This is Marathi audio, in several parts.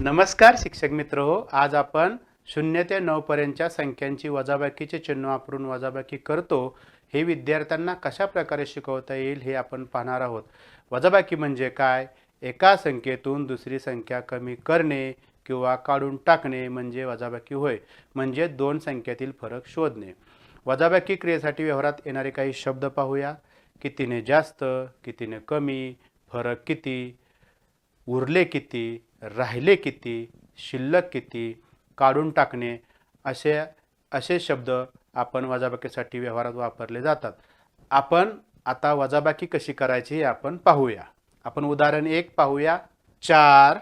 नमस्कार शिक्षक मित्र हो. आज आपण 0 ते 9 पर्यंतच्या संख्यांची वजाबाकीचे चिन्ह वापरून वजाबाकी करतो हे विद्यार्थ्यांना कशा प्रकारे शिकवता येईल हे आपण पाहणार आहोत. वजाबाकी म्हणजे काय? एका संख्येतून दुसरी संख्या कमी करणे किंवा काढून टाकणे म्हणजे वजाबाकी होय. म्हणजे दोन संख्यातील फरक शोधणे. वजाबाकी क्रियेसाठी व्यवहारात येणारे काही शब्द पाहूया. कितीने जास्त, कितीने कमी, फरक किती, उरले किती, राहिले किती, शिल्लक किती, काढून टाकणे असे असे शब्द आपण वजाबाकीसाठी व्यवहारात वापरले जातात. आपण आता वजाबाकी कशी करायची हे आपण पाहूया. आपण उदाहरण 1 पाहूया. 4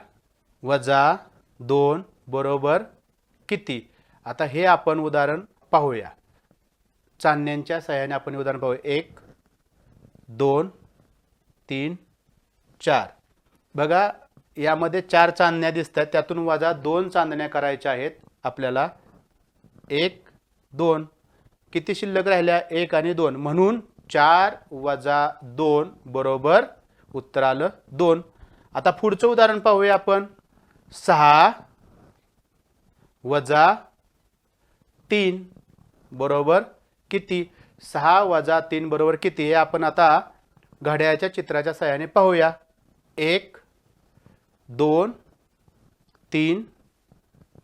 वजा 2 बरोबर किती? आता हे आपण उदाहरण पाहूया. चांदण्यांच्या सहाय्याने आपण उदाहरण पाहूया. 1 2 3 4. बघा यामध्ये 4 चांदण्या दिसतात. त्यातून वजा 2 चांदण्या करायच्या आहेत आपल्याला. 1 2 किती शिल्लक राहिल्या? 1 आणि 2. म्हणून 4 वजा 2 बरोबर उत्तर आलं 2. आता पुढचं उदाहरण पाहूया आपण. 6 वजा 3 बरोबर किती? 6 वजा 3 बरोबर किती? हे आपण आता घड्याळाच्या चित्राच्या सहाय्याने पाहूया. 1 2 3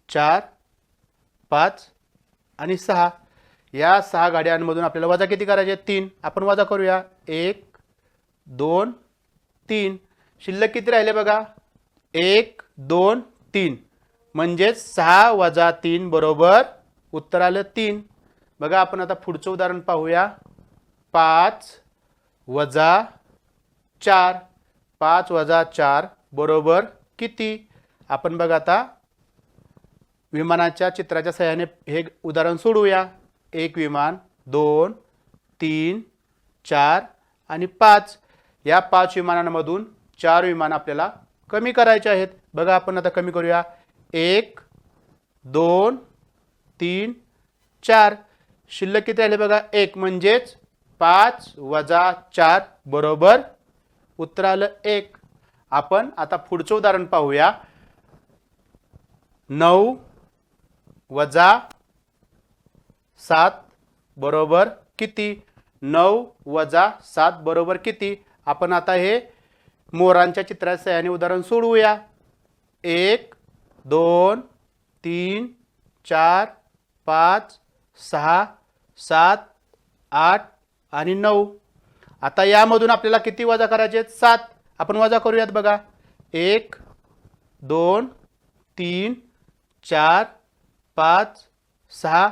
4 5 आणि 6. या 6 घड्याळांमधून आपल्याला वजा किती करायचे? 3. आपण वजा करूया. 1 2 3. शिल्लक किती राहिले बघा? 1 2 3. म्हणजे 6 वजा 3 बरोबर उत्तर आलं 3. बघा आपण आता पुढचं उदाहरण पाहूया. 5 वजा 4. 5 वजा 4 बरोबर किती? आपण बघा आता विमानाच्या चित्राच्या सहाय्याने हे उदाहरण सोडवूया. 1 विमान, 2 3 4 आणि 5. या 5 विमानांमधून 4 विमान आपल्याला कमी करायचे आहेत. बघा आपण आता कमी करूया. 1 2 3 4. शिल्लक किती राहिले बघा? 1. म्हणजेच 5 वजा 4 बरोबर उत्तर आलं 1. आपण आता पुढचं उदाहरण पाहूया. 9 वजा 7 बरोबर किती? 9 वजा 7 बरोबर किती? आपण आता हे मोरांच्या चित्राच्या सहाय्याने उदाहरण सोडवूया. 1 2 3 4 5 6 7 8 आणि 9. आता यामधून आपल्याला किती वजा करायचे आहेत? 7. आपण वजा करूयात बघा. 1 2 3 4 5 6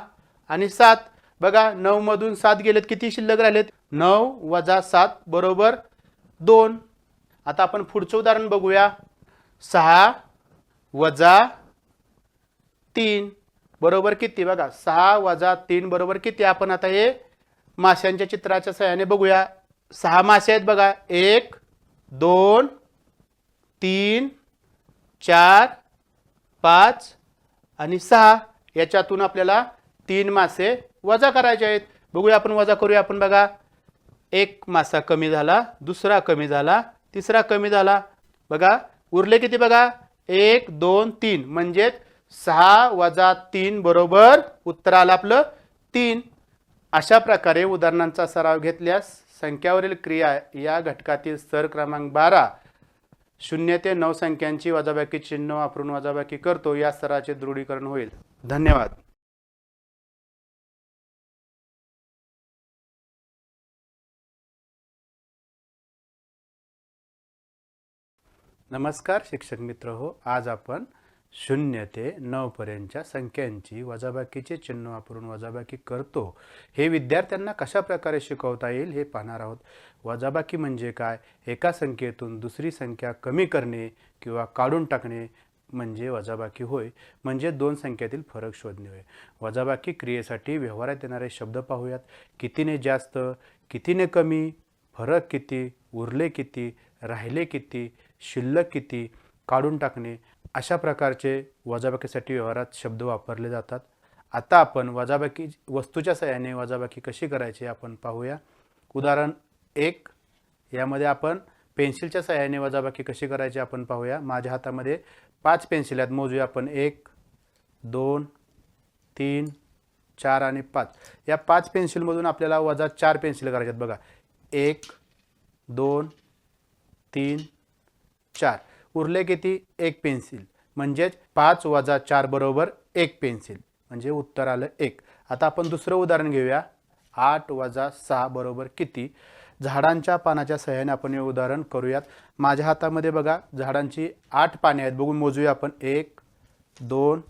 आणि 7. बघा 9 मधून 7 गेलेत. किती शिल्लक राहिलेत? 9 वजा 7 बरोबर 2. आता आपण पुढचं उदाहरण बघूया. 6 वजा 3 बरोबर किती? बघा 6 वजा 3 बरोबर किती? आपण आता हे माशांच्या चित्राच्या सहाय्याने बघूया. 6 मासे आहेत बघा. 1 2 3 4 5 आणि 6. याच्यातून आपल्याला 3 मासे वजा करायचे आहेत. बघूया आपण वजा करूया. आपण बघा 1 मासा कमी झाला, दुसरा कमी झाला, तिसरा कमी झाला. बघा उरले किती? बघा 1 2 3. म्हणजे 6 वजा 3 बरोबर उत्तर आलं आपलं 3. अशा प्रकारे उदाहरणांचा सराव घेतल्यास संख्यावरील क्रिया या घटकातील स्तर क्रमांक 12 0 ते 9 संख्यांची वजाबाकी चिन्ह वापरून वजाबाकी करतो या स्तराचे दृढीकरण होईल. धन्यवाद. नमस्कार शिक्षक मित्र हो. आज आपण 0 ते 9 पर्यंतच्या संख्यांची वजाबाकीचे चिन्ह वापरून वजाबाकी करतो हे विद्यार्थ्यांना कशा प्रकारे शिकवता येईल हे पाहणार आहोत. वजाबाकी म्हणजे काय? एका संख्येतून दुसरी संख्या कमी करणे किंवा काढून टाकणे म्हणजे वजाबाकी होय. म्हणजे दोन संख्यातील फरक शोधणे होय. वजाबाकी क्रियेसाठी व्यवहारात येणारे शब्द पाहूयात. कितीने जास्त, कितीने कमी, फरक किती, उरले किती, राहिले किती, शिल्लक किती, काढून टाकणे अशा प्रकारचे वजाबाकीसाठी व्यवहारात शब्द वापरले जातात. आता आपण वजाबाकी वस्तूच्या सहाय्याने वजाबाकी कशी करायची आपण पाहूया. उदाहरण 1 यामध्ये आपण पेन्सिलच्या सहाय्याने वजाबाकी कशी करायची आपण पाहूया. माझ्या हातामध्ये 5 पेन्सिल आहेत, मोजूया आपण. 1 2 3 4 आणि 5. या 5 पेन्सिलमधून आपल्याला वजा 4 पेन्सिल करायचे आहेत बघा. 1 2 3 4. उरले किती? 1 पेन्सिल. म्हणजेच 5 वजा 4 बरोबर 1 पेन्सिल, म्हणजे उत्तर आलं 1. आता आपण दुसरं उदाहरण घेऊया. 8 वजा 6 बरोबर किती? झाडांच्या पानाच्या सहाय्याने आपण हे उदाहरण करूयात. माझ्या हातामध्ये बघा झाडांची 8 पाने आहेत. बघून मोजूया आपण. 1 2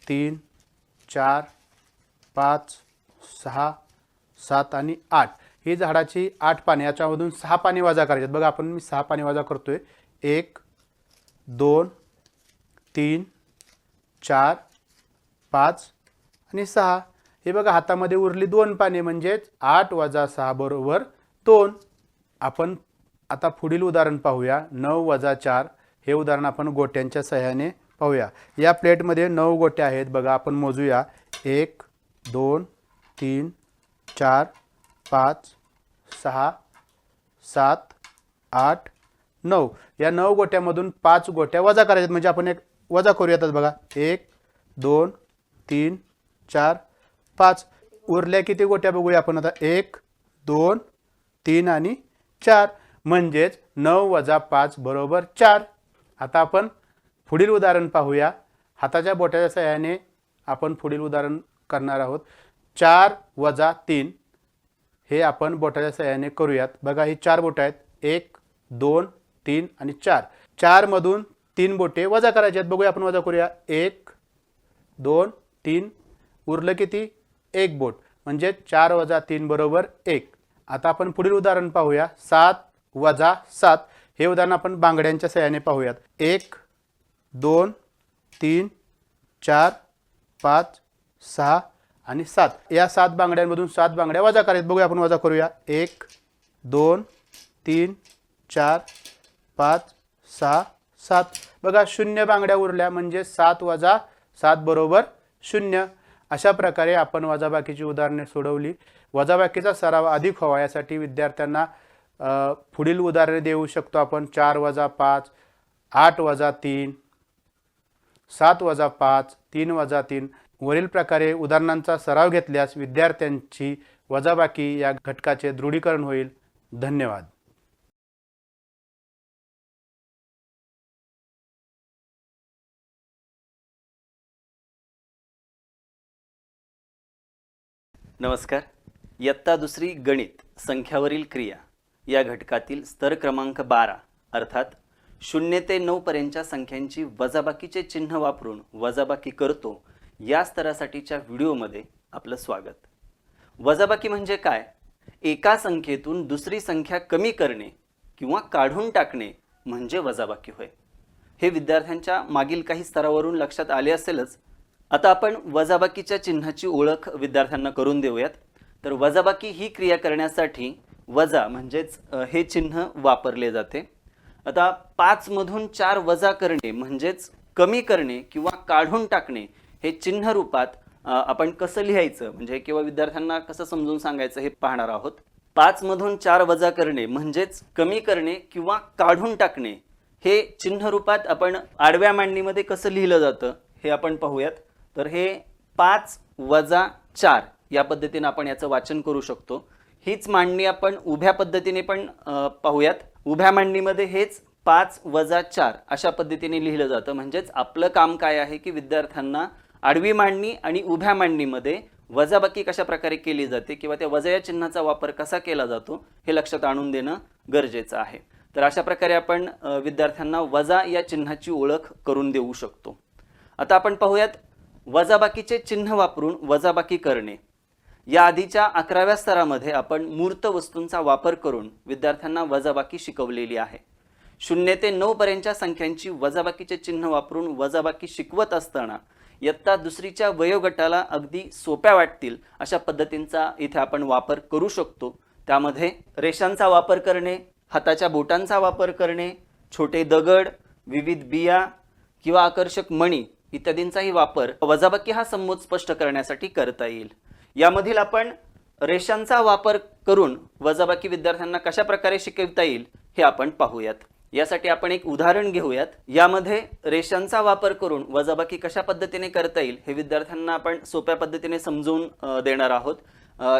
3 4 5 6 7 आणि 8. ही झाडाची 8 पाने. याच्यामधून 6 पाने वजा करायची आहेत बघा. आपण मी 6 पाने वजा करतोय. 1 2 3 4 5 आणि 6. हे बघा हातामध्ये उरली 2 पाने, म्हणजेच 8 वजा 6 बरोबर 2. आपण आता पुढील उदाहरण पाहूया. 9 वजा 4. हे उदाहरण आपण गोट्यांच्या सहाय्याने पाहूया. या प्लेटमध्ये 9 गोट्या आहेत बघा. आपण मोजूया. 1 2 3 4 5 6 7 8 9. या 9 गोट्यामधून 5 गोट्या वजा करायच्यात, म्हणजे आपण एक वजा करूयातच बघा. 1 2 3 4 5. उरल्या किती गोट्या बघूया आपण आता. 1 2 3 आणि 4. म्हणजेच 9 वजा 5 बरोबर 4. आता आपण पुढील उदाहरण पाहूया. हाताच्या बोटाच्या सहाय्याने आपण पुढील उदाहरण करणार आहोत. 4 वजा 3. हे आपण बोटाच्या सहाय्याने करूयात. बघा ही 4 बोटं आहेत. 1 2 3 आणि 4. 4 मधून 3 बोटे वजा करायचे आहेत. बघूया आपण वजा करूया. 1 2 3. उरलं किती? 1 बोट. म्हणजे 4 वजा 3 बरोबर 1. आता आपण पुढील उदाहरण पाहूया. 7 वजा 7. हे उदाहरण आपण बांगड्यांच्या सहाय्याने पाहूयात. 1 2 3 4 5 6 आणि 7. या 7 बांगड्यांमधून 7 बांगड्या वजा करायच्या. बघूया आपण वजा करूया. 1 2 3 4 5 6 7. बघा 0 बांगड्या उरल्या, म्हणजे 7 वजा 7 बरोबर 0. अशा प्रकारे आपण वजाबाकीची उदाहरणे सोडवली. वजाबाकीचा सराव अधिक व्हावा यासाठी विद्यार्थ्यांना पुढील उदाहरणे देऊ शकतो आपण. 4 वजा 5 8 वजा 3 7 वजा 5 3 वजा 3. वरील प्रकारे उदाहरणांचा सराव घेतल्यास विद्यार्थ्यांची वजाबाकी या घटकाचे दृढीकरण होईल. धन्यवाद. नमस्कार. इयत्ता दुसरी गणित संख्यावरील क्रिया या घटकातील स्तर क्रमांक 12 अर्थात 0 ते 9 पर्यंतच्या संख्यांची वजाबाकीचे चिन्ह वापरून वजाबाकी करतो या स्तरासाठीच्या व्हिडिओमध्ये आपलं स्वागत. वजाबाकी म्हणजे काय? एका संख्येतून दुसरी संख्या कमी करणे किंवा काढून टाकणे म्हणजे वजाबाकी होय. हे विद्यार्थ्यांच्या मागील काही स्तरावरून लक्षात आले असेलच. आता आपण वजाबाकीच्या चिन्हाची ओळख विद्यार्थ्यांना करून देऊयात. तर वजाबाकी ही क्रिया करण्यासाठी वजा म्हणजेच हे चिन्ह वापरले जाते. आता 5 मधून 4 वजा करणे म्हणजेच कमी करणे किंवा काढून टाकणे हे चिन्ह रूपात आपण कसं लिहायचं म्हणजे किंवा विद्यार्थ्यांना कसं समजून सांगायचं हे पाहणार आहोत. 5 मधून 4 वजा करणे म्हणजेच कमी करणे किंवा काढून टाकणे हे चिन्ह रूपात आपण आडव्या मांडणीमध्ये कसं लिहिलं जातं हे आपण पाहूयात. तर हे 5 वजा 4 या पद्धतीने आपण याचं वाचन करू शकतो. हीच मांडणी आपण उभ्या पद्धतीने पण पाहूयात. उभ्या मांडणीमध्ये हेच 5 वजा 4 अशा पद्धतीने लिहिलं जातं. म्हणजेच आपलं काम काय आहे की विद्यार्थ्यांना आडवी मांडणी आणि उभ्या मांडणीमध्ये वजाबाकी कशा प्रकारे केली जाते किंवा त्या वजा या चिन्हाचा वापर कसा केला जातो हे लक्षात आणून देणं गरजेचं आहे. तर अशा प्रकारे आपण विद्यार्थ्यांना वजा या चिन्हाची ओळख करून देऊ शकतो. आता आपण पाहूयात वजाबाकीचे चिन्ह वापरून वजाबाकी करणे. या आधीच्या 11व्या स्तरामध्ये आपण मूर्त वस्तूंचा वापर करून विद्यार्थ्यांना वजाबाकी शिकवलेली आहे. 0 ते 9 पर्यंतच्या संख्यांची वजाबाकीचे चिन्ह वापरून वजाबाकी शिकवत असताना इयत्ता दुसरीच्या वयोगटाला अगदी सोप्या वाटतील अशा पद्धतींचा इथे आपण वापर करू शकतो. त्यामध्ये रेषांचा वापर करणे, हाताच्या बोटांचा वापर करणे, छोटे दगड, विविध बिया किंवा आकर्षक मणी इत्यादींचाही वापर वजाबाकी हा संमोद स्पष्ट करण्यासाठी करता येईल. यामधील आपण रेषांचा वापर करून वजाबाकी विद्यार्थ्यांना कशा प्रकारे शिकवता येईल हे आपण पाहूयात. यासाठी आपण एक उदाहरण घेऊयात. यामध्ये रेषांचा वापर करून वजाबाकी कशा पद्धतीने करता येईल हे विद्यार्थ्यांना आपण सोप्या पद्धतीने समजून देणार आहोत.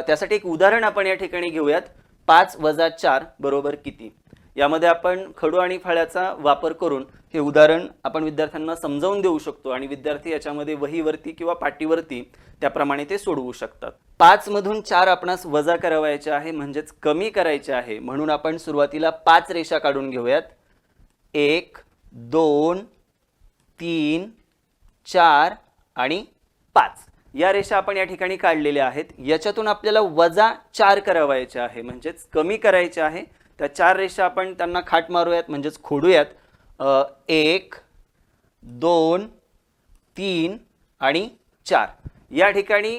त्यासाठी एक उदाहरण आपण या ठिकाणी घेऊयात. 5 - 4 बरोबर किती? यामध्ये आपण खडू आणि फळ्याचा वापर करून हे उदाहरण आपण विद्यार्थ्यांना समजावून देऊ शकतो आणि विद्यार्थी याच्यामध्ये वहीवरती किंवा पाटीवरती त्याप्रमाणे ते सोडवू शकतात. 5 मधून 4 आपणास वजा करावायचे आहे, म्हणजेच कमी करायचे आहे. म्हणून आपण सुरुवातीला 5 रेषा काढून घेऊयात. 1 2 3 4 आणि 5 या रेषा आपण या ठिकाणी काढलेल्या आहेत. याच्यातून आपल्याला वजा 4 करावायचे आहे, म्हणजेच कमी करायचे आहे. त्या 4 रेषा आपण त्यांना खाट मारूयात, म्हणजेच खोडूयात. 1 2 3 आणि 4 या ठिकाणी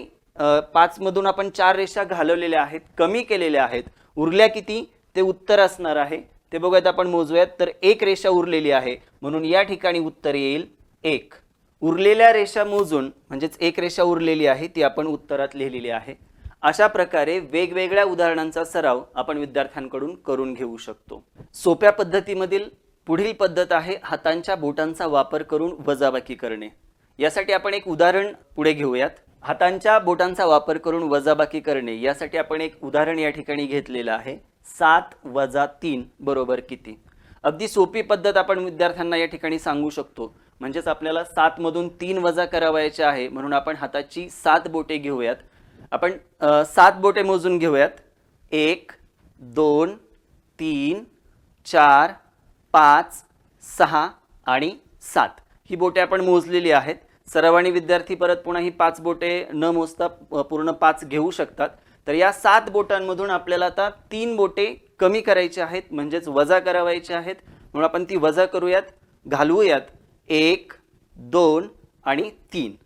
5 मधून आपण 4 रेषा घालवलेल्या आहेत, कमी केलेल्या आहेत. उरल्या किती ते उत्तर असणार आहे ते बघूयात. आपण मोजूयात. तर 1 रेषा उरलेली आहे, म्हणून या ठिकाणी उत्तर येईल 1. उरलेल्या रेषा मोजून, म्हणजेच 1 रेषा उरलेली आहे ती आपण उत्तरात लिहिलेली आहे. अशा प्रकारे वेगवेगळ्या उदाहरणांचा सराव आपण विद्यार्थ्यांकडून करून घेऊ शकतो. सोप्या पद्धतीमधील पुढील पद्धत आहे हातांच्या बोटांचा वापर करून वजाबाकी करणे. यासाठी आपण एक उदाहरण पुढे घेऊयात. हातांच्या बोटांचा वापर करून वजाबाकी करणे यासाठी आपण एक उदाहरण या ठिकाणी घेतलेलं आहे. 7 - 3 बरोबर किती? अगदी सोपी पद्धत आपण विद्यार्थ्यांना या ठिकाणी सांगू शकतो. म्हणजेच आपल्याला 7 मधून 3 वजा करावायचे आहे, म्हणून आपण हाताची 7 बोटे घेऊयात. आपण 7 बोटे मोजून घेऊयात. 1 2 3 4 5 6 आणि 7 ही बोटे आपण मोजलेली आहेत. सरावानी विद्यार्थी परत पुन्हा ही 5 बोटे न मोजता पूर्ण 5 घेऊ शकतात. तर या 7 बोटांमधून आपल्याला आता 3 बोटे कमी करायचे आहेत, म्हणजेच वजा करावायचे आहेत. म्हणून आपण ती वजा करूयात, घालवूयात. 1 2 आणि 3.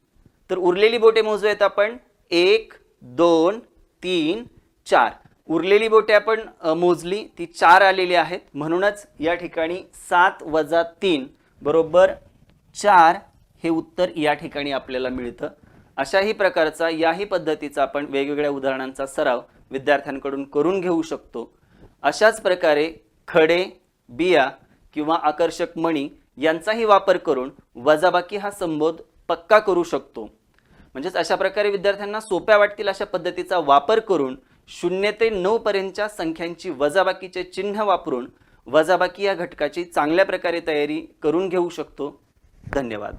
तर उरलेली बोटे मोजूयात आपण. 1 2 3 4 उरलेली बोटे आपण मोजली, ती 4 आलेली आहेत. म्हणूनच या ठिकाणी 7 - 3 बरोबर 4 हे उत्तर या ठिकाणी आपल्याला मिळतं. अशाही प्रकारचा याही पद्धतीचा आपण वेगवेगळ्या उदाहरणांचा सराव विद्यार्थ्यांकडून करून घेऊ शकतो. अशाच प्रकारे खडे, बिया किंवा आकर्षक मणी यांचाही वापर करून वजाबाकी हा संबोध पक्का करू शकतो. म्हणजेच अशा प्रकारे विद्यार्थ्यांना सोप्या वाटतील अशा पद्धतीचा वापर करून 0 ते 9 पर्यंतच्या संख्यांची वजाबाकीचे चिन्ह वापरून वजाबाकी या घटकाची चांगल्या प्रकारे तयारी करून घेऊ शकतो. धन्यवाद.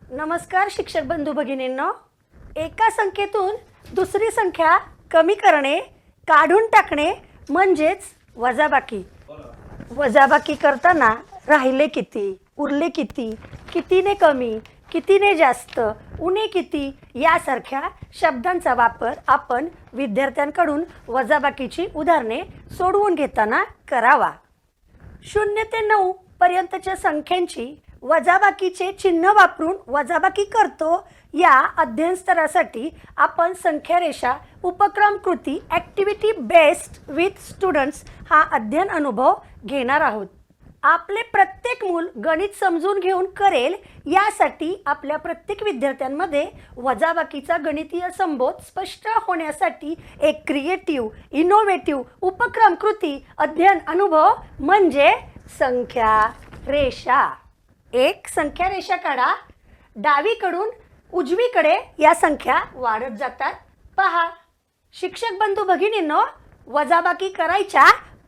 नमस्कार शिक्षक बंधू भगिनींनो. एका संख्येतून दुसरी संख्या कमी करणे, काढून टाकणे म्हणजेच वजाबाकी. वजाबाकी करताना राहिले किती, उरले किती, कितीने कमी, कितीने जास्त, उणे किती यासारख्या शब्दांचा वापर आपण विद्यार्थ्यांकडून वजाबाकीची उदाहरणे सोडवून घेताना करावा. 0 ते 9 पर्यंतच्या संख्यांची वजाबाकीचे चिन्ह वापरून वजाबाकी करतो या अध्ययन स्तरासाठी आपण संख्या रेषा उपक्रम कृती ॲक्टिव्हिटी बेस्ड विथ स्टुडंट्स हा अध्ययन अनुभव घेणार आहोत. आपले प्रत्येक मूल गणित समजून घेऊन करेल यासाठी आपल्या प्रत्येक विद्यार्थ्यांमध्ये वजाबाकीचा गणितीय संबोध स्पष्ट होण्यासाठी एक क्रिएटिव्ह, इनोव्हेटिव्ह उपक्रम कृती अध्ययन अनुभव म्हणजे संख्या रेषा. एक संख्या रेषा काढा. डावीकडून उजवीकडे या संख्या वाढत जातात. पहा शिक्षक बंधू भगिनींनो, वजाबाकी करायच्या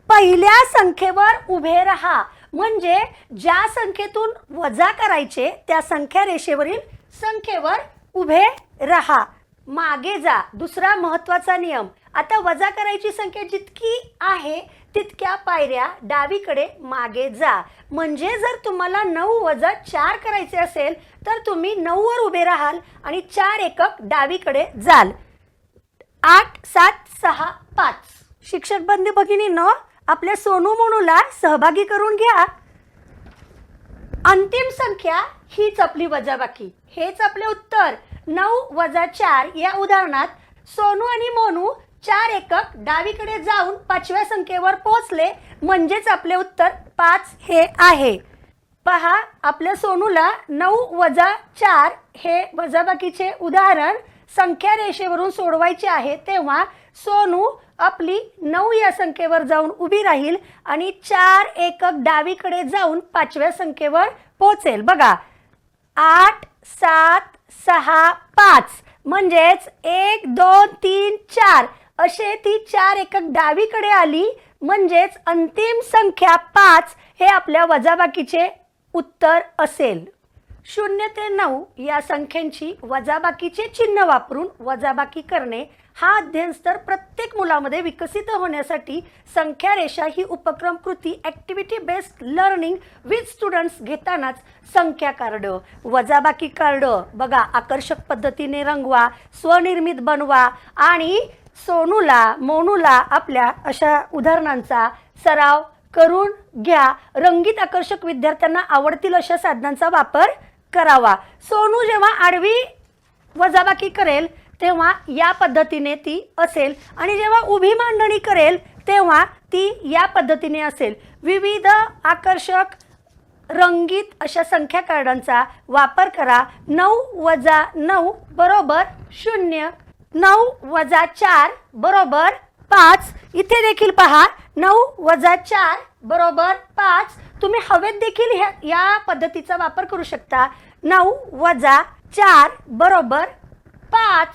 पहिल्या संख्येवर उभे राहा. म्हणजे ज्या संख्येतून वजा करायचे त्या संख्या रेषेवरील संख्येवर उभे राहा. मागे जा. दुसरा महत्त्वाचा नियम. आता वजा करायची संख्या जितकी आहे तितक्या पायऱ्या डावीकडे मागे जा. म्हणजे जर तुम्हाला 9 - 4 करायचे असेल तर तुम्ही 9 वर उभे राहाल आणि 4 एकक डावीकडे जाल. 8 7 6 5. शिक्षक बंधू भगिनींनो, आपल्या सोनू मोनूला सहभागी करून घ्या. अंतिम संख्या हीच आपली वजाबाकी, हेच आपले उत्तर. 9 - 4 या उदाहरणात सोनू आणि मोनू 4 एकक डावीकडे जाऊन 5व्या संख्येवर पोहोचले, म्हणजेच आपले उत्तर 5 हे आहे. पहा, आपल्या सोनूला 9 वजा 4 हे वजाबाकीचे उदाहरण संख्या रेषेवरून सोडवायचे आहे, तेव्हा सोनू आपली 9 या संख्येवर जाऊन उभी राहील आणि 4 एकक डावीकडे जाऊन 5व्या संख्येवर पोहोचेल. बघा, 8 7 6 5 म्हणजेच 1 2 3 4 असे ती 4 एकक डावीकडे आली, म्हणजेच अंतिम संख्या 5 हे आपल्या वजाबाकीचे उत्तर असेल. 0 ते 9 या संख्यांची वजाबाकीचे चिन्ह वापरून वजाबाकी करणे हा अध्ययन स्तर प्रत्येक मुलामध्ये विकसित होण्यासाठी संख्या रेषा ही उपक्रम कृती activity based learning with students घेतानाच संख्या कार्ड, वजाबाकी कार्ड बघा आकर्षक पद्धतीने रंगवा, स्वनिर्मित बनवा आणि सोनूला मोनूला आपल्या अशा उदाहरणांचा सराव करून घ्या. रंगीत आकर्षक विद्यार्थ्यांना आवडतील अशा साधनांचा वापर करावा. सोनू जेव्हा आडवी वजाबाकी करेल तेव्हा या पद्धतीने ती असेल आणि जेव्हा उभी मांडणी करेल तेव्हा ती या पद्धतीने असेल. विविध आकर्षक रंगीत अशा संख्या कार्डांचा वापर करा. 9 वजा 9 बरोबर 0, 9 वजा 4 बरोबर 5. इथे देखील पहा, 9 वजा 4 बरोबर 5. तुम्ही हवेत देखील या पद्धतीचा वापर करू शकता. 9 वजा 4 बरोबर 5.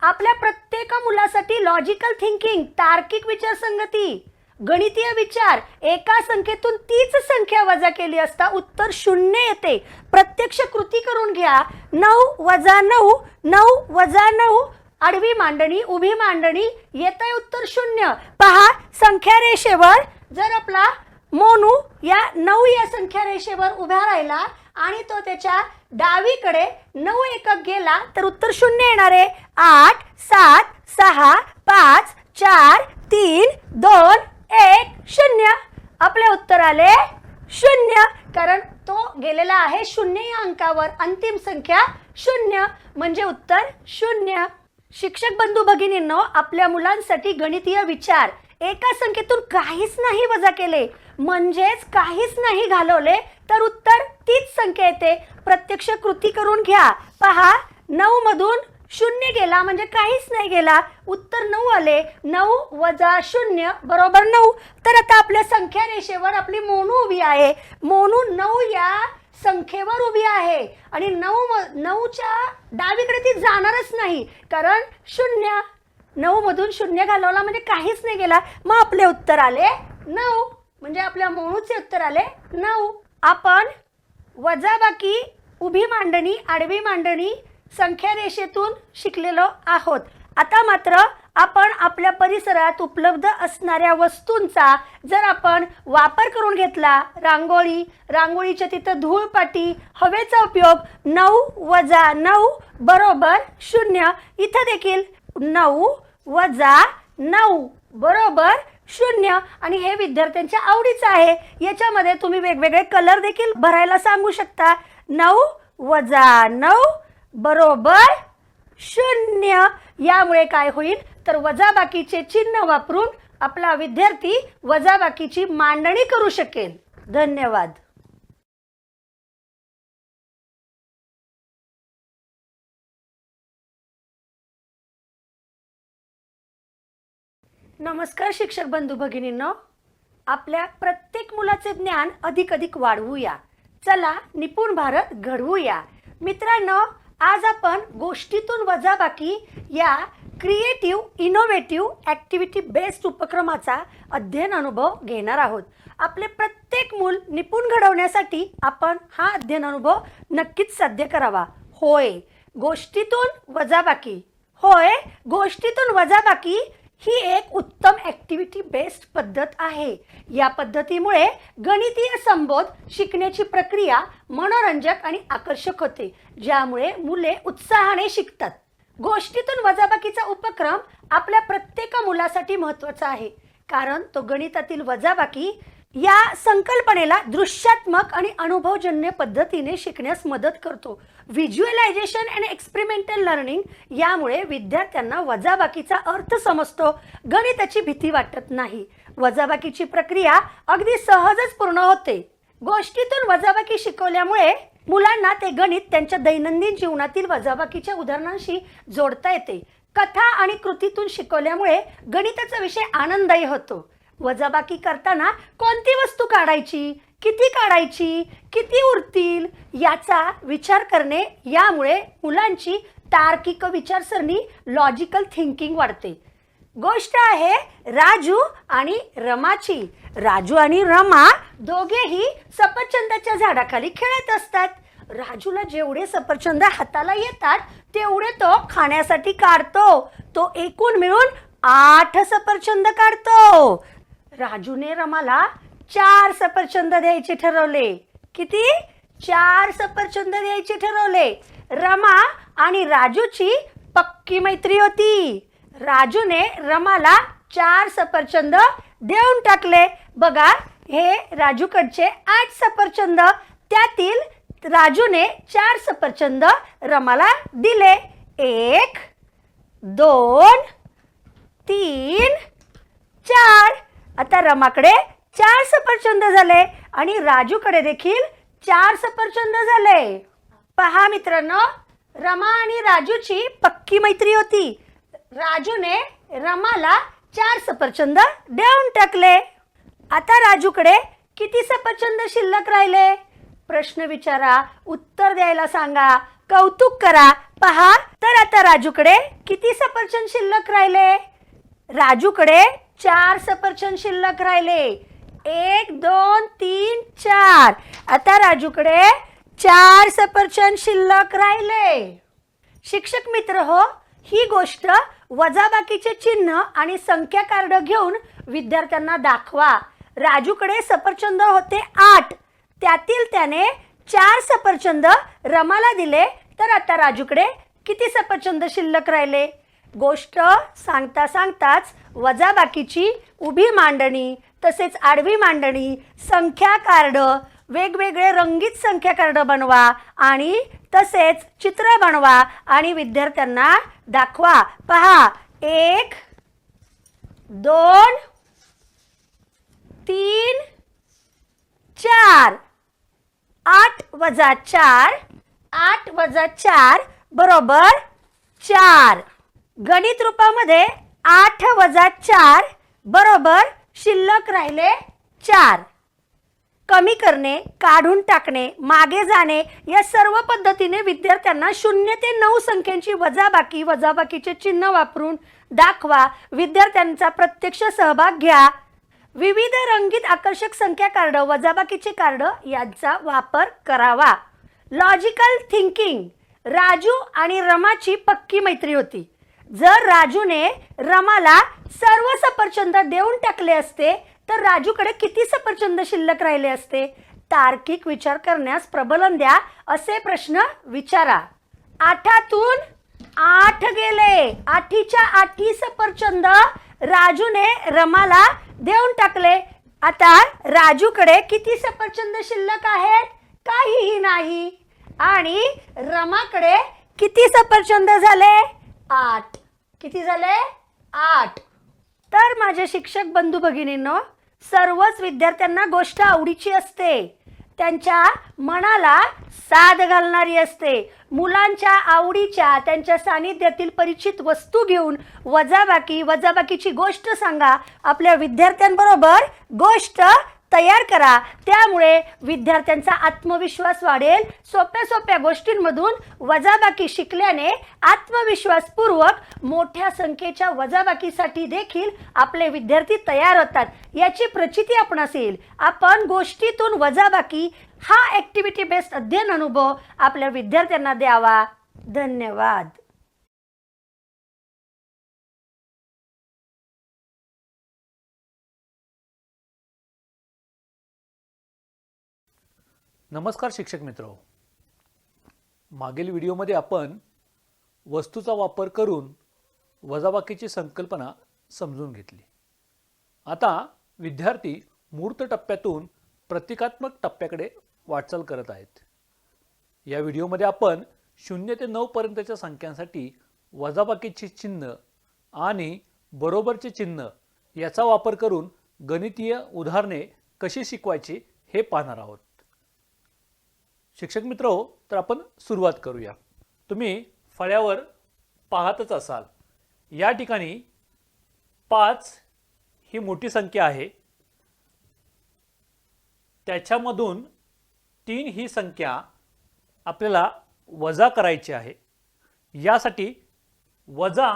आपल्या प्रत्येक मुलासाठी लॉजिकल थिंकिंग, तार्किक विचारसंगती, गणितीय विचार, एका संख्येतून तीच संख्या वजा केली असता उत्तर 0 येते. प्रत्यक्ष कृती करून घ्या. 9 वजा 9, 9 वजा 9, आडवी मांडणी, उभी मांडणी, येतंय उत्तर 0. पहा, संख्या रेषेवर जर आपला मोनू या 9 या संख्या रेषेवर उभा राहिला आणि तो त्याच्या डावीकडे 9 एकक गेला तर उत्तर 0 येणार आहे. 8 7 6 5 4 3 2 1 0. आपले उत्तर आले 0, कारण तो गेलेला आहे 0 या अंकावर. अंतिम संख्या 0 म्हणजे उत्तर 0. शिक्षक बंधू भगिनींनो, आपल्या मुलांसाठी गणितीय विचार, एका संख्येतून काहीच नाही वजा केले म्हणजेच काहीच नाही घालवले तर उत्तर तीच संख्या येते. प्रत्यक्ष कृती करून घ्या. पहा, 9 मधून 0 गेला म्हणजे काहीच नाही गेला, उत्तर 9 आले. 9 वजा 0 बरोबर 9. तर आता आपल्या संख्या रेषेवर आपली मोनू उभी आहे. मोनू 9 या संख्येवर उभी आहे आणि 9च्या डावीकडे ती जाणारच नाही, कारण 0, 9 मधून 0 घालवला म्हणजे काहीच नाही गेला. मग आपले उत्तर आले 9, म्हणजे आपल्या मोनूचे उत्तर आले 9. आपण वजाबाकी, उभी मांडणी, आडवी मांडणी संख्या रेषेतून शिकलेलो आहोत. आता मात्र आपण आपल्या परिसरात उपलब्ध असणाऱ्या वस्तूंचा जर आपण वापर करून घेतला, रांगोळी, रांगोळीच्या तिथं धूळपाटी, हवेचा उपयोग, 9 वजा 9 बरोबर 0. इथं देखील 9 वजा 9 बरोबर 0 आणि हे विद्यार्थ्यांच्या आवडीचं आहे. याच्यामध्ये तुम्ही वेगवेगळे कलर देखील भरायला सांगू शकता. 9 वजा 9 बरोबर 0. यामुळे काय होईल तर वजाबाकीचे चिन्ह वापरून आपला विद्यार्थी वजाबाकीची मांडणी करू शकेल. धन्यवाद. नमस्कार शिक्षक बंधू भगिनींनो, आपल्या प्रत्येक मुलाचे ज्ञान अधिक वाढवूया. चला निपुण भारत घडवूया. मित्रांनो, आज आपण गोष्टीतून वजाबाकी या क्रिएटिव्ह इनोव्हेटिव्ह ॲक्टिव्हिटी बेस्ड उपक्रमाचा अध्ययन अनुभव घेणार आहोत. आपले प्रत्येक मूल निपुण घडवण्यासाठी आपण हा अध्ययन अनुभव नक्कीच साध्य करावा. होय, गोष्टीतून वजाबाकी. होय, गोष्टीतून वजाबाकी ही एक उत्तम ॲक्टिव्हिटी बेस्ड पद्धत आहे. या पद्धतीमुळे गणितीय संबोध शिकण्याची प्रक्रिया मनोरंजक आणि आकर्षक होते, ज्यामुळे मुले उत्साहाने शिकतात. गोष्टीतून वजाबाकीचा उपक्रम आपल्या प्रत्येक मुलासाठी महत्त्वाचा आहे, कारण तो गणितातील वजाबाकी या संकल्पनेला दृश्यात्मक आणि अनुभवजन्य पद्धतीने शिकण्यास मदत करतो. व्हिज्युअलायझेशन अँड एक्सपेरिमेंटल लर्निंग यामुळे विद्यार्थ्यांना वजाबाकीचा अर्थ समजतो, गणिताची भीती वाटत नाही. वजाबाकीची प्रक्रिया अगदी सहजच पूर्ण होते. गोष्टीतून वजाबाकी शिकवल्यामुळे मुलांना ते गणित त्यांच्या दैनंदिन जीवनातील वजाबाकीच्या उदाहरणांशी जोडता येते. कथा आणि कृतीतून शिकवल्यामुळे गणिताचा विषय आनंददायी होतो. वजाबाकी करताना कोणती वस्तू काढायची, किती उरतील याचा विचार करणे, यामुळे मुलांची तार्किक विचारसरणी, लॉजिकल थिंकिंग वाढते. गोष्ट आहे राजू आणि रमाची. राजू आणि रमा दोघेही सफरचंदाच्या झाडाखाली खेळत असतात. राजूला जेवढे सफरचंद हाताला येतात तेवढे तो खाण्यासाठी काढतो. तो एकूण मिळून 8 सफरचंद काढतो. राजूने रमाला 4 सफरचंद द्यायचे ठरवले. किती? 4 सफरचंद द्यायचे ठरवले. रमा आणि राजूची पक्की मैत्री होती. राजूने रमाला 4 सफरचंद देऊन टाकले. बघा, हे राजूकडचे 8 सफरचंद, त्यातील राजूने 4 सफरचंद रमाला दिले. 1 2 3 4. आता रमाकडे 4 सफरचंद झाले आणि राजूकडे देखील 4 सफरचंद झाले. पहा मित्रांनो, रमा आणि राजूची पक्की मैत्री होती. राजूने रमाला 4 सफरचंद देऊन टाकले. आता राजूकडे किती सफरचंद शिल्लक राहिले? प्रश्न विचारा, उत्तर द्यायला सांगा, कौतुक करा. पहा, तर आता राजूकडे किती सफरचंद शिल्लक राहिले? राजूकडे 4 सफरचंद शिल्लक राहिले. 1 2 3 4. आता राजूकडे 4 सफरचंद शिल्लक राहिले. शिक्षक मित्र हो, ही गोष्ट वजाबाकीचे चिन्ह आणि संख्या कार्ड घेऊन विद्यार्थ्यांना दाखवा. राजूकडे सफरचंद होते 8, त्यातील त्याने 4 सफरचंद रमाला दिले. तर आता राजूकडे किती सफरचंद शिल्लक राहिले? गोष्ट सांगता सांगताच वजाबाकीची उभी मांडणी, तसेच आडवी मांडणी, संख्या कार्ड, वेगवेगळे रंगीत संख्या कार्ड बनवा आणि तसेच चित्र बनवा आणि विद्यार्थ्यांना दाखवा. पहा, 1 2 3 4. 8 वजा 4, 8 वजा 4 बरोबर 4. गणित रूपामध्ये 8 वजा 4 बरोबर शिल्लक राहिले 4. कमी करणे, काढून टाकणे, मागे जाणे या सर्व पद्धतीने विद्यार्थ्यांना 0 ते 9 संख्यांची वजाबाकीचे चिन्ह वापरून दाखवा. विद्यार्थ्यांचा प्रत्यक्ष सहभाग घ्या. विविध रंगीत आकर्षक संख्या कार्ड, वजाबाकीचे कार्ड यांचा वापर करावा. Logical thinking. राजू आणि रमाची पक्की मैत्री होती. जर राजूने रमाला सर्व सफरचंद देऊन टाकले असते तर राजूकडे किती सफरचंद शिल्लक राहिले असते? तार्किक विचार करण्यास प्रबलन द्या. असे प्रश्न विचारा. 8तून 8 गेले. 8च्या 8 सफरचंद राजूने रमाला देऊन टाकले. आता राजूकडे किती सफरचंद शिल्लक आहेत? काहीही नाही. आणि रमाकडे किती सफरचंद झाले? 8. किती झाले? 8. तर माझे शिक्षक बंधू भगिनींनो, सर्वच विद्यार्थ्यांना गोष्ट आवडीची असते, त्यांच्या मनाला साद घालणारी असते. मुलांच्या आवडीच्या, त्यांच्या सानिध्यातील परिचित वस्तू घेऊन वजाबाकीची गोष्ट सांगा. आपल्या विद्यार्थ्यांबरोबर गोष्ट तयार करा. त्यामुळे विद्यार्थ्यांचा आत्मविश्वास वाढेल. सोप्या गोष्टींमधून वजाबाकी शिकल्याने आत्मविश्वासपूर्वक मोठ्या संख्येच्या वजाबाकीसाठी देखील आपले विद्यार्थी तयार होतात, याची प्रचिती आपणास येईल. आपण गोष्टीतून वजाबाकी हा ॲक्टिव्हिटी बेस्ड अध्ययन अनुभव आपल्या विद्यार्थ्यांना द्यावा. धन्यवाद. नमस्कार शिक्षक मित्र. मागील व्हिडिओमध्ये आपण वस्तूचा वापर करून वजाबाकीची संकल्पना समजून घेतली. आता विद्यार्थी मूर्त टप्प्यातून प्रतिकात्मक टप्प्याकडे वाटचाल करत आहेत. या व्हिडिओमध्ये आपण 0 ते 9 पर्यंतच्या संख्यांसाठी वजाबाकीचे चिन्ह आणि बरोबरचे चिन्ह याचा वापर करून गणितीय उदाहरणे कशी शिकवायची हे पाहणार आहोत. शिक्षक मित्र हो, तर आपण सुरुवात करूया. तुम्ही फळ्यावर पाहतच असाल, या ठिकाणी 5 ही मोठी संख्या आहे, त्याच्यामधून 3 ही संख्या आपल्याला वजा करायची आहे. यासाठी वजा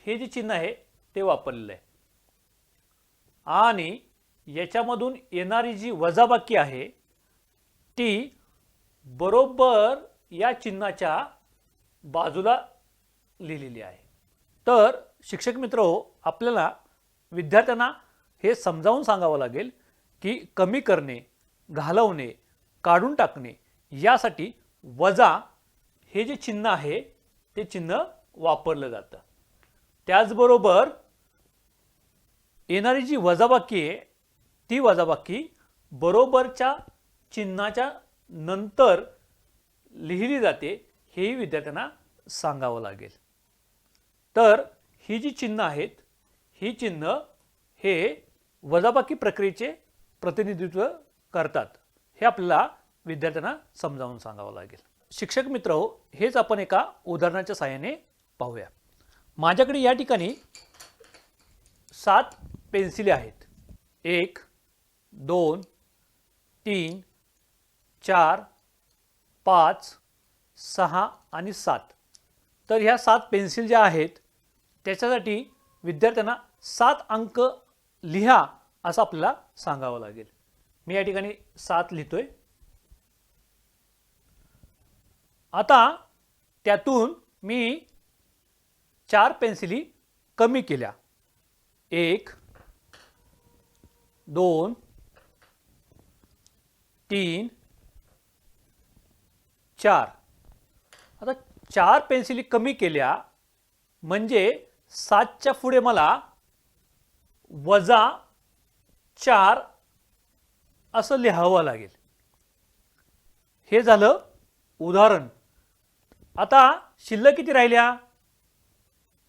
हे जे चिन्ह आहे ते वापरलेलं आहे आणि याच्यामधून येणारी जी वजाबाकी आहे ती बरोबर या चिन्हाच्या बाजूला लिहिलेली आहे. तर शिक्षक मित्र हो, आपल्याला विद्यार्थ्यांना हे समजावून सांगावं लागेल की कमी करणे, घालवणे, काढून टाकणे यासाठी वजा हे जे चिन्ह आहे ते चिन्ह वापरलं जातं. त्याचबरोबर येणारी जी वजाबाकी आहे ती वजाबाकी बरोबरच्या चिन्हाच्या नंतर लिहिली जाते, हेही विद्यार्थ्यांना सांगावं लागेल. तर ही जी चिन्ह आहेत, ही चिन्ह हे वजाबाकी प्रक्रियेचे प्रतिनिधित्व करतात, हे आपल्याला विद्यार्थ्यांना समजावून सांगावं लागेल. शिक्षक मित्र हो, हेच आपण एका उदाहरणाच्या साहाय्याने पाहूया. माझ्याकडे या ठिकाणी 7 पेन्सिली आहेत. 1 2 3 4 5 6 आणि 7. तर ह्या 7 पेन्सिल ज्या आहेत त्याच्यासाठी विद्यार्थ्यांना 7 अंक लिहा असं आपल्याला सांगावं लागेल. मी या ठिकाणी 7 लिहितोय. आता त्यातून मी 4 पेन्सिली कमी केल्या. 1 2 3 4. आता 4 पेन्सिली कमी केल्या म्हणजे 7च्या पुढे मला -4 असं लिहावं लागेल. हे झालं उदाहरण. आता शिल्लक किती राहिल्या?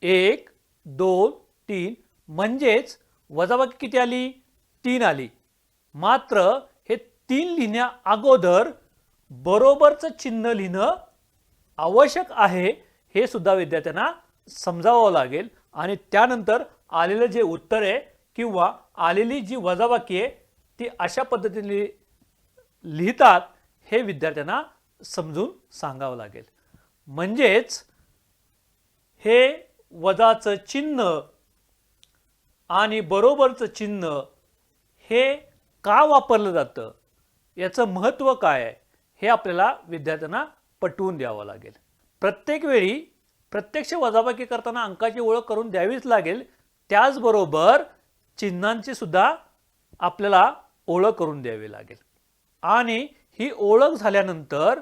1 2 3 म्हणजेच वजाबाकी किती आली? 3 आली. मात्र हे 3 लिहिण्या अगोदर बरोबरचं चिन्ह लिहिणं आवश्यक आहे, हे सुद्धा विद्यार्थ्यांना समजावं लागेल. आणि त्यानंतर आलेलं जे उत्तर आहे किंवा आलेली जी वजाबाकी आहे ती अशा पद्धतीने लिहितात, हे विद्यार्थ्यांना समजून सांगावं लागेल. म्हणजेच हे वजाचं चिन्ह आणि बरोबरचं चिन्ह हे का वापरलं जातं, याचं महत्त्व काय आहे, हे आपल्याला विद्यार्थ्यांना पटवून द्यावं लागेल. प्रत्येक वेळी प्रत्यक्ष वजाबाकी करताना अंकाची ओळख करून द्यावीच लागेल. त्याचबरोबर चिन्हांची सुद्धा आपल्याला ओळख करून द्यावी लागेल. आणि ही ओळख झाल्यानंतर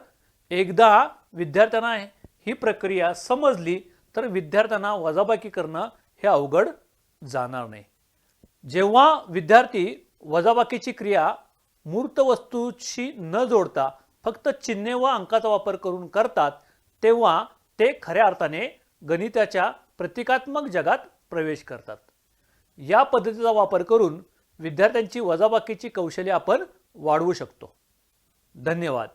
एकदा विद्यार्थ्यांना ही प्रक्रिया समजली तर विद्यार्थ्यांना वजाबाकी करणं हे अवघड जाणार नाही. जेव्हा विद्यार्थी वजाबाकीची क्रिया मूर्त वस्तूशी न जोडता फक्त चिन्हे व अंकाचा वापर करून करतात, तेव्हा ते खऱ्या अर्थाने गणिताच्या प्रतिकात्मक जगात प्रवेश करतात. या पद्धतीचा वापर करून विद्यार्थ्यांची वजाबाकीची कौशल्ये आपण वाढवू शकतो. धन्यवाद.